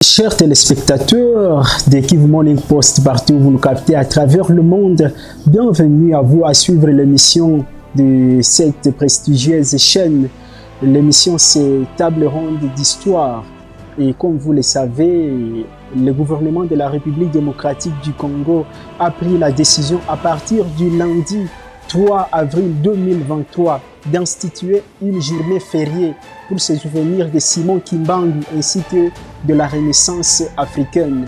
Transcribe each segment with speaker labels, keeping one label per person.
Speaker 1: Chers téléspectateurs de Kivu Morning Post, partout où vous nous captez à travers le monde, bienvenue à vous à suivre l'émission de cette prestigieuse chaîne. L'émission, c'est Table ronde d'histoire. Et comme vous le savez, le gouvernement de la République démocratique du Congo a pris la décision à partir du lundi 3 avril 2023 d'instituer une journée fériée pour se souvenir de Simon Kimbangu ainsi que de la Renaissance africaine.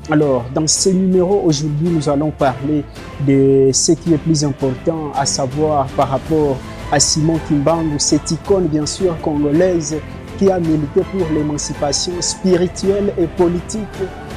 Speaker 1: Alors, dans ce numéro, aujourd'hui, nous allons parler de ce qui est plus important, à savoir par rapport à Simon Kimbangu, cette icône bien sûr congolaise qui a milité pour l'émancipation spirituelle et politique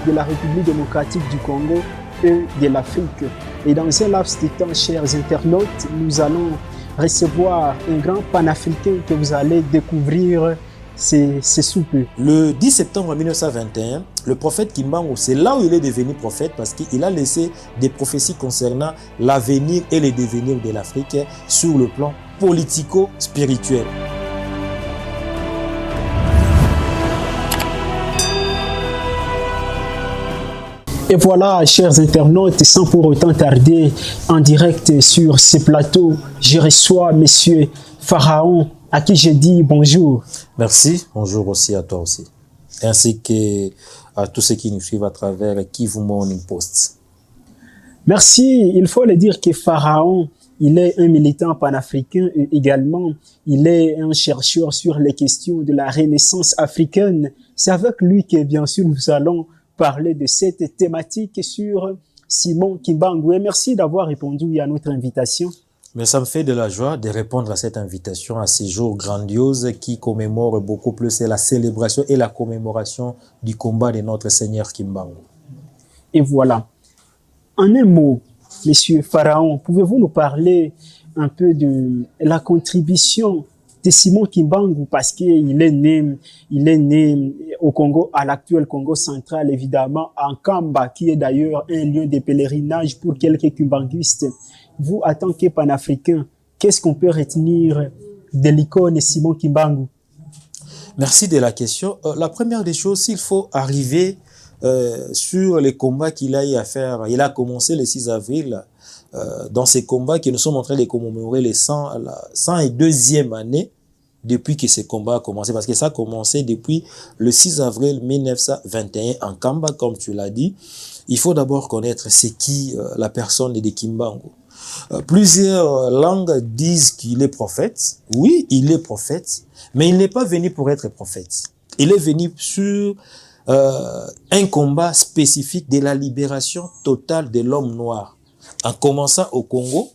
Speaker 1: de la République démocratique du Congo et de l'Afrique. Et dans un laps de temps, chers internautes, nous allons recevoir un grand panafricain que vous allez découvrir, c'est sous peu.
Speaker 2: Le 10 septembre 1921, le prophète Kimbangu, c'est là où il est devenu prophète parce qu'il a laissé des prophéties concernant l'avenir et le devenir de l'Afrique sur le plan politico-spirituel.
Speaker 1: Et voilà, chers internautes, sans pour autant tarder, en direct sur ce plateau, je reçois Monsieur Pharaon, à qui je dis bonjour.
Speaker 2: Merci, bonjour aussi à toi aussi, ainsi qu'à tous ceux qui nous suivent à travers Kivu Morning Post.
Speaker 1: Merci, il faut le dire que Pharaon, il est un militant panafricain et également, il est un chercheur sur les questions de la Renaissance africaine. C'est avec lui que, bien sûr, nous allons parler de cette thématique sur Simon Kimbangu. Et merci d'avoir répondu à notre invitation.
Speaker 2: Mais ça me fait de la joie de répondre à cette invitation, à ces jours grandioses qui commémorent beaucoup plus la célébration et la commémoration du combat de notre Seigneur Kimbangu.
Speaker 1: Et voilà. En un mot, Monsieur Pharaon, pouvez-vous nous parler un peu de la contribution de Simon Kimbangu, parce qu'il est né au Congo, à l'actuel Congo central, évidemment, en Kamba, qui est d'ailleurs un lieu de pèlerinage pour quelques kimbanguistes. Vous, en tant que panafricain, qu'est-ce qu'on peut retenir de l'icône Simon Kimbangu?
Speaker 2: Merci de la question. La première des choses, il faut arriver sur les combats qu'il a eu à faire. Il a commencé le 6 avril dans ces combats que nous sommes en train de commémorer les 102e année depuis que ces combats ont commencé, parce que ça a commencé depuis le 6 avril 1921 en Kamba, comme tu l'as dit. Il faut d'abord connaître c'est qui la personne de Kimbangu. Plusieurs langues disent qu'il est prophète. Oui, il est prophète, mais il n'est pas venu pour être prophète. Il est venu sur un combat spécifique de la libération totale de l'homme noir, en commençant au Congo,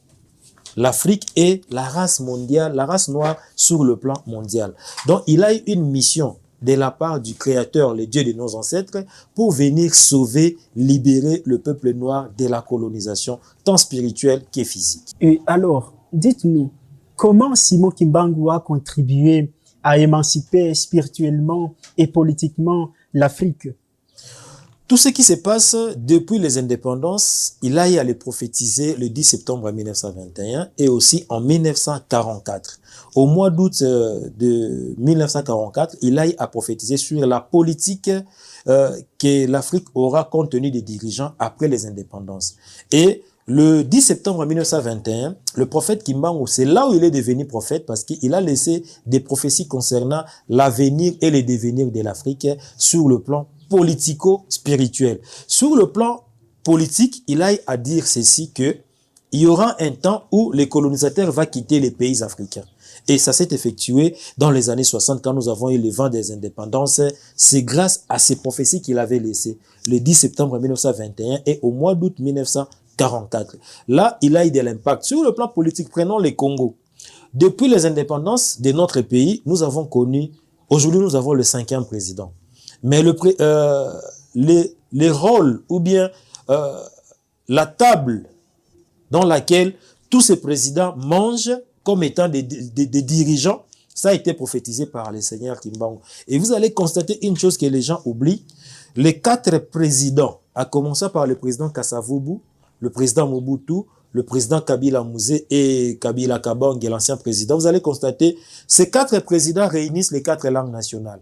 Speaker 2: l'Afrique et la race mondiale, la race noire sur le plan mondial. Donc, il a eu une mission de la part du Créateur, le Dieu de nos ancêtres, pour venir sauver, libérer le peuple noir de la colonisation, tant spirituelle que physique.
Speaker 1: Et alors, dites-nous, comment Simon Kimbangu a contribué à émanciper spirituellement et politiquement l'Afrique?
Speaker 2: Tout ce qui se passe depuis les indépendances, il a eu à le prophétiser le 10 septembre 1921 et aussi en 1944. Au mois d'août de 1944, il a eu à prophétiser sur la politique que l'Afrique aura compte tenu des dirigeants après les indépendances. Et le 10 septembre 1921, le prophète Kimbangu, c'est là où il est devenu prophète parce qu'il a laissé des prophéties concernant l'avenir et le devenir de l'Afrique sur le plan politico-spirituel. Sur le plan politique, il a à dire ceci que il y aura un temps où les colonisateurs vont quitter les pays africains. Et ça s'est effectué dans les années 60 quand nous avons eu le vent des indépendances. C'est grâce à ces prophéties qu'il avait laissées le 10 septembre 1921 et au mois d'août 1944. Là, il a eu de l'impact. Sur le plan politique, prenons les Congo. Depuis les indépendances de notre pays, nous avons connu, aujourd'hui nous avons le 5e président. Mais les rôles ou bien la table dans laquelle tous ces présidents mangent comme étant des dirigeants, ça a été prophétisé par le Seigneur Kimbangu. Et vous allez constater une chose que les gens oublient. Les 4 présidents, à commencer par le président Kasavubu, le président Mobutu, le président Kabila Mouzé et Kabila Kabange, l'ancien président, vous allez constater ces 4 présidents réunissent les 4 langues nationales.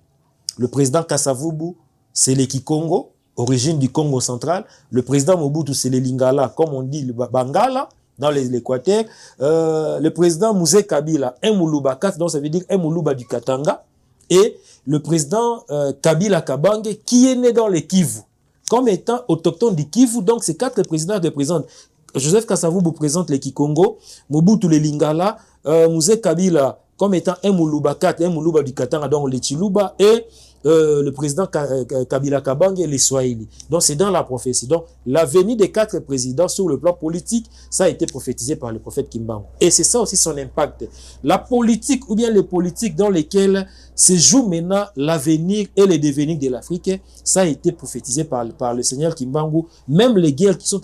Speaker 2: Le président Kasavubu, c'est les Kikongo, origine du Congo central. Le président Mobutu, c'est les Lingala, comme on dit, le Bangala, dans l'Équateur. Le président Mouzé Kabila, un Moulouba 4, donc ça veut dire un Moulouba du Katanga. Et le président Kabila Kabange, qui est né dans les Kivu, comme étant autochtone du Kivu. Donc, ces 4 présidents représentent. Joseph Kasavubu présente les Kikongo, Mobutu les Lingala, Mouzé Kabila comme étant un Moulouba 4, un Moulouba du Katanga, donc les Chiluba, et le président Kabila Kabange et les Swahili. Donc c'est dans la prophétie. Donc la venue des 4 présidents sur le plan politique, ça a été prophétisé par le prophète Kimbangu. Et c'est ça aussi son impact. La politique ou bien les politiques dans lesquelles se joue maintenant l'avenir et le devenir de l'Afrique, ça a été prophétisé par le Seigneur Kimbangu. Même les guerres qui sont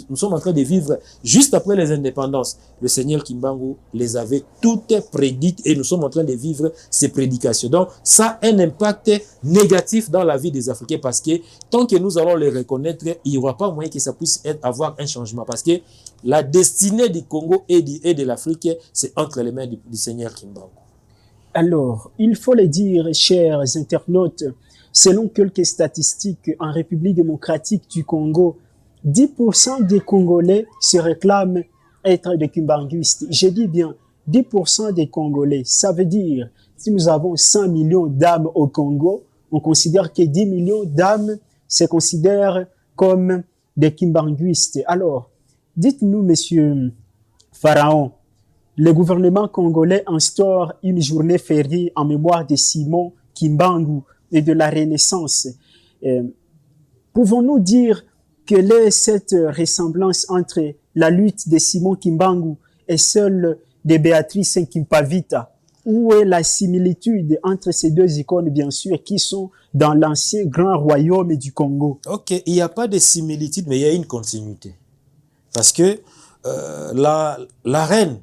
Speaker 2: nous sommes en train de vivre juste après les indépendances, le Seigneur Kimbangu les avait toutes prédites et nous sommes en train de vivre ces prédications. Donc ça a un impact négatif dans la vie des Africains parce que tant que nous allons les reconnaître, il n'y aura pas moyen que ça puisse avoir un changement parce que la destinée du Congo et de l'Afrique, c'est entre les mains du Seigneur Kimbangu.
Speaker 1: Alors, il faut le dire, chers internautes, selon quelques statistiques en République démocratique du Congo, 10% des Congolais se réclament être des kimbanguistes. Je dis bien 10% des Congolais. Ça veut dire, si nous avons 100 millions d'âmes au Congo, on considère que 10 millions d'âmes se considèrent comme des kimbanguistes. Alors, dites-nous, monsieur Pharaon, le gouvernement congolais instaure une journée fériée en mémoire de Simon Kimbangu et de la Renaissance. Pouvons-nous dire quelle est cette ressemblance entre la lutte de Simon Kimbangu et celle de Béatrice Nkimpavita? Où est la similitude entre ces 2 icônes, bien sûr, qui sont dans l'ancien grand royaume du Congo?
Speaker 2: Ok, il n'y a pas de similitude, mais il y a une continuité. Parce que la reine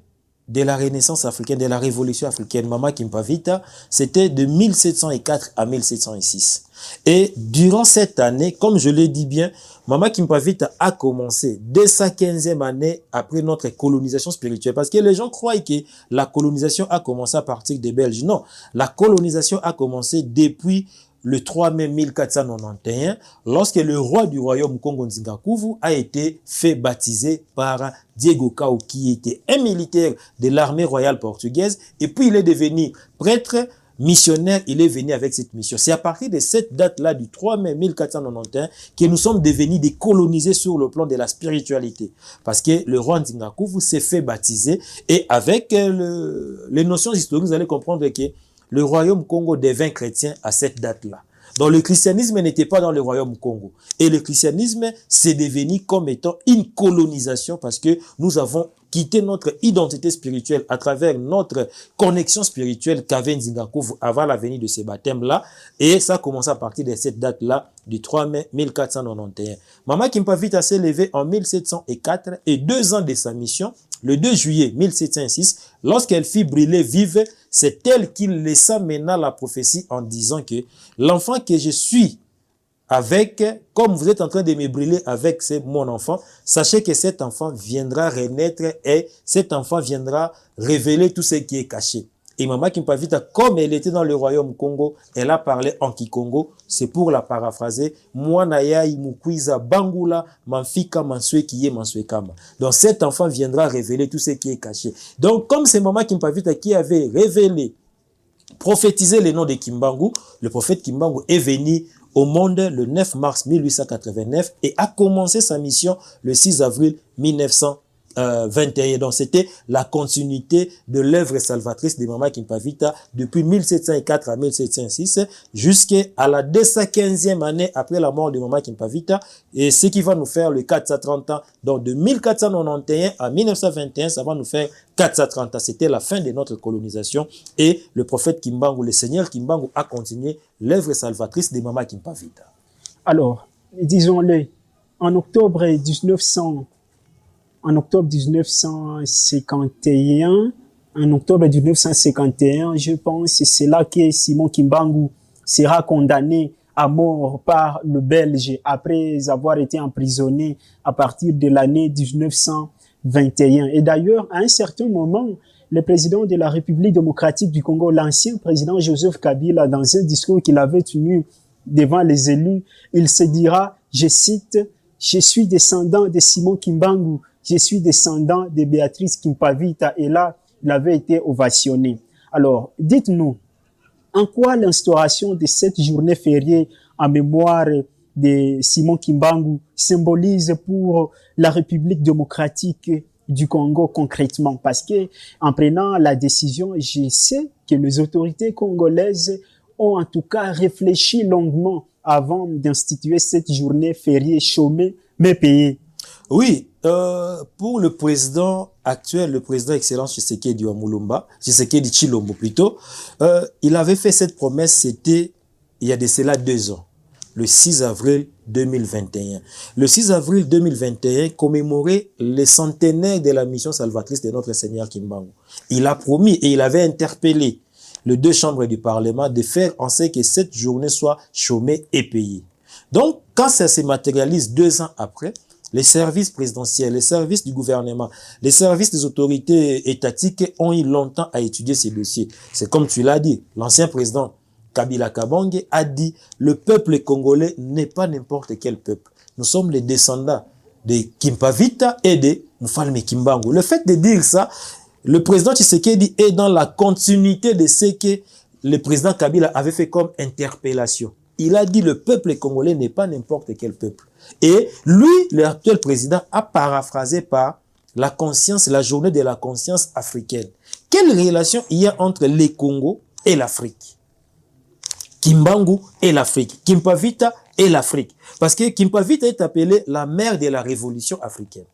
Speaker 2: de la Renaissance africaine, de la Révolution africaine, Mama Kimpavita, c'était de 1704 à 1706. Et durant cette année, comme je l'ai dit bien, Mama Kimpavita a commencé dès sa 15e année après notre colonisation spirituelle. Parce que les gens croient que la colonisation a commencé à partir des Belges. Non, la colonisation a commencé depuis le 3 mai 1491, lorsque le roi du royaume Congo Nzingakuvu a été fait baptiser par Diego Cao, qui était un militaire de l'armée royale portugaise, et puis il est devenu prêtre, missionnaire, il est venu avec cette mission. C'est à partir de cette date-là, du 3 mai 1491, que nous sommes devenus des colonisés sur le plan de la spiritualité. Parce que le roi Nzingakuvu s'est fait baptiser, et avec les notions historiques, vous allez comprendre que le royaume Congo devint chrétien à cette date-là. Donc le christianisme n'était pas dans le royaume Congo. Et le christianisme s'est devenu comme étant une colonisation parce que nous avons quitté notre identité spirituelle à travers notre connexion spirituelle qu'avait Nzingakuvu avant la venue de ces baptêmes-là. Et ça a commencé à partir de cette date-là, du 3 mai 1491. Mama Kimpavita s'est levée en 1704 et 2 ans de sa mission, le 2 juillet 1706, lorsqu'elle fit brûler vive, c'est elle qui laissa maintenant la prophétie en disant que l'enfant que je suis avec, comme vous êtes en train de me brûler avec mon enfant, sachez que cet enfant viendra renaître et cet enfant viendra révéler tout ce qui est caché. Et Mama Kimpavita, comme elle était dans le royaume Congo, elle a parlé en Kikongo. C'est pour la paraphraser. Mwana yai mukwiza bangula manfika manswe kiye manswe kama. Donc cet enfant viendra révéler tout ce qui est caché. Donc comme c'est Mama Kimpavita qui avait révélé, prophétisé le nom de Kimbangu, le prophète Kimbangu est venu au monde le 9 mars 1889 et a commencé sa mission le 6 avril 1921. Donc c'était la continuité de l'œuvre salvatrice de Mama Kimpavita depuis 1704 à 1706 jusqu'à la 215e année après la mort de Mama Kimpavita, et ce qui va nous faire le 430 ans. Donc de 1491 à 1921, ça va nous faire 430 ans. C'était la fin de notre colonisation et le prophète Kimbangu, le Seigneur Kimbangu, a continué l'œuvre salvatrice de Mama Kimpavita.
Speaker 1: Alors, disons-le, en octobre 1951, je pense, c'est là que Simon Kimbangu sera condamné à mort par le Belge après avoir été emprisonné à partir de l'année 1921. Et d'ailleurs, à un certain moment, le président de la République démocratique du Congo, l'ancien président Joseph Kabila, dans un discours qu'il avait tenu devant les élus, il se dira, je cite, « Je suis descendant de Simon Kimbangu, je suis descendant de Béatrice Kimpavita » et là, il avait été ovationné. Alors, dites-nous, en quoi l'instauration de cette journée fériée en mémoire de Simon Kimbangu symbolise pour la République démocratique du Congo concrètement? Parce que en prenant la décision, je sais que les autorités congolaises ont en tout cas réfléchi longuement avant d'instituer cette journée fériée chômée mais payée.
Speaker 2: Oui, pour le président actuel, le président Excellence Tshisekedi Mulumba, Tshisekedi Tshilombo plutôt, il avait fait cette promesse, c'était il y a de cela 2 ans, le 6 avril 2021. Le 6 avril 2021 commémorait le centenaire de la mission salvatrice de notre Seigneur Kimbangu. Il a promis et il avait interpellé les 2 chambres du Parlement de faire en sorte que cette journée soit chômée et payée. Donc, quand ça se matérialise 2 ans après, les services présidentiels, les services du gouvernement, les services des autorités étatiques ont eu longtemps à étudier ces dossiers. C'est comme tu l'as dit, l'ancien président Kabila Kabange a dit « Le peuple congolais n'est pas n'importe quel peuple. Nous sommes les descendants de Kimpavita et de Mfalme Kimbangu. » Le fait de dire ça, le président Tshisekedi est dans la continuité de ce que le président Kabila avait fait comme interpellation. Il a dit le peuple congolais n'est pas n'importe quel peuple. Et lui, l'actuel président, a paraphrasé par la conscience, la journée de la conscience africaine. Quelle relation il y a entre les Congo et l'Afrique? Kimbangu et l'Afrique. Kimpavita et l'Afrique. Parce que Kimpavita est appelée la mère de la révolution africaine.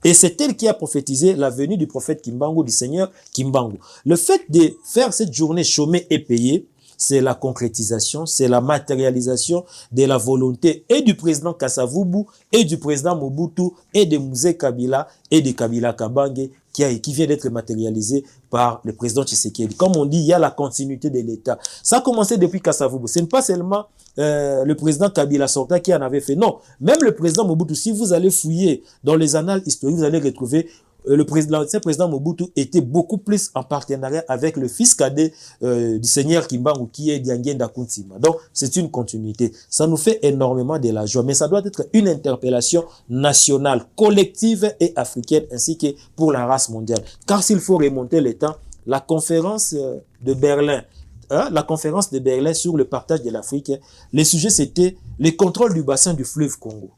Speaker 2: Et c'est elle qui a prophétisé la venue du prophète Kimbangu, du Seigneur Kimbangu. Le fait de faire cette journée chômée et payée, c'est la concrétisation, c'est la matérialisation de la volonté et du président Kasavubu et du président Mobutu et de Mouzé Kabila et de Kabila Kabange qui vient d'être matérialisé par le président Tshisekedi. Comme on dit, il y a la continuité de l'État. Ça a commencé depuis Kasavubu. Ce n'est pas seulement le président Kabila Sorta qui en avait fait. Non, même le président Mobutu, si vous allez fouiller dans les annales historiques, vous allez retrouver l'ancien président Mobutu était beaucoup plus en partenariat avec le fils cadet du seigneur Kimbangu qui est Diangenda Kuntsima. Donc, c'est une continuité. Ça nous fait énormément de la joie, mais ça doit être une interpellation nationale, collective et africaine, ainsi que pour la race mondiale. Car s'il faut remonter le temps, la conférence de Berlin, la conférence de Berlin sur le partage de l'Afrique, le sujet c'était le contrôle du bassin du fleuve Congo.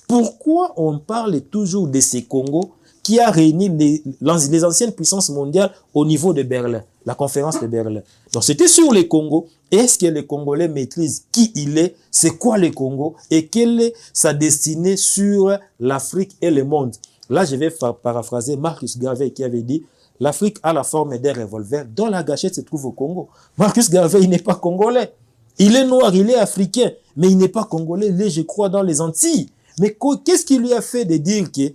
Speaker 2: Pourquoi on parle toujours de ces Congos qui a réuni les anciennes puissances mondiales au niveau de Berlin, la conférence de Berlin? Donc c'était sur les Congo. Est-ce que les Congolais maîtrisent qui il est, c'est quoi le Congo et quelle est sa destinée sur l'Afrique et le monde? Là, je vais paraphraser Marcus Garvey qui avait dit « L'Afrique a la forme d'un revolver dont la gâchette se trouve au Congo ». Marcus Garvey, il n'est pas congolais. Il est noir, il est africain, mais il n'est pas congolais. Il est, je crois, dans les Antilles. Mais qu'est-ce qui lui a fait de dire que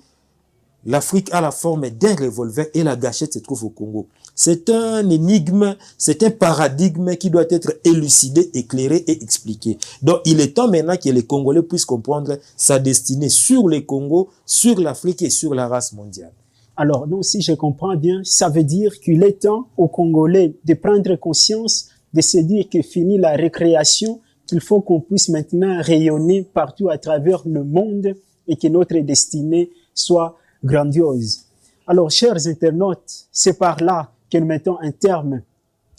Speaker 2: l'Afrique a la forme d'un revolver et la gâchette se trouve au Congo? C'est un énigme, c'est un paradigme qui doit être élucidé, éclairé et expliqué. Donc, il est temps maintenant que les Congolais puissent comprendre sa destinée sur les Congos, sur l'Afrique et sur la race mondiale.
Speaker 1: Alors, donc, si je comprends bien, ça veut dire qu'il est temps aux Congolais de prendre conscience, de se dire que fini la récréation, qu'il faut qu'on puisse maintenant rayonner partout à travers le monde et que notre destinée soit grandiose. Alors, chers internautes, c'est par là que nous mettons un terme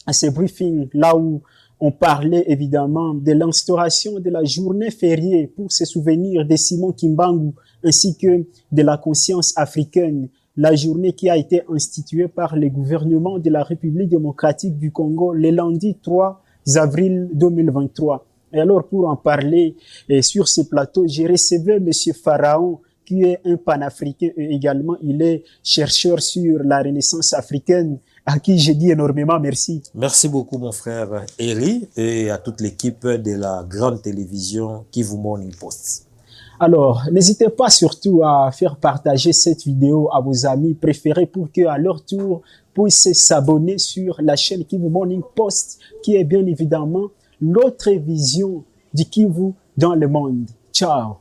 Speaker 1: à ce briefing, là où on parlait évidemment de l'instauration de la journée fériée pour se souvenir de Simon Kimbangu ainsi que de la conscience africaine, la journée qui a été instituée par le gouvernement de la République démocratique du Congo le lundi 3 avril 2023. Et alors, pour en parler sur ce plateau, j'ai reçu M. Pharaon, qui est un panafricain et également il est chercheur sur la Renaissance africaine, à qui je dis énormément merci.
Speaker 2: Merci beaucoup mon frère Eri et à toute l'équipe de la grande télévision Kivu Morning Post.
Speaker 1: Alors, n'hésitez pas surtout à faire partager cette vidéo à vos amis préférés pour qu'à leur tour puissent s'abonner sur la chaîne Kivu Morning Post, qui est bien évidemment l'autre vision du Kivu dans le monde. Ciao!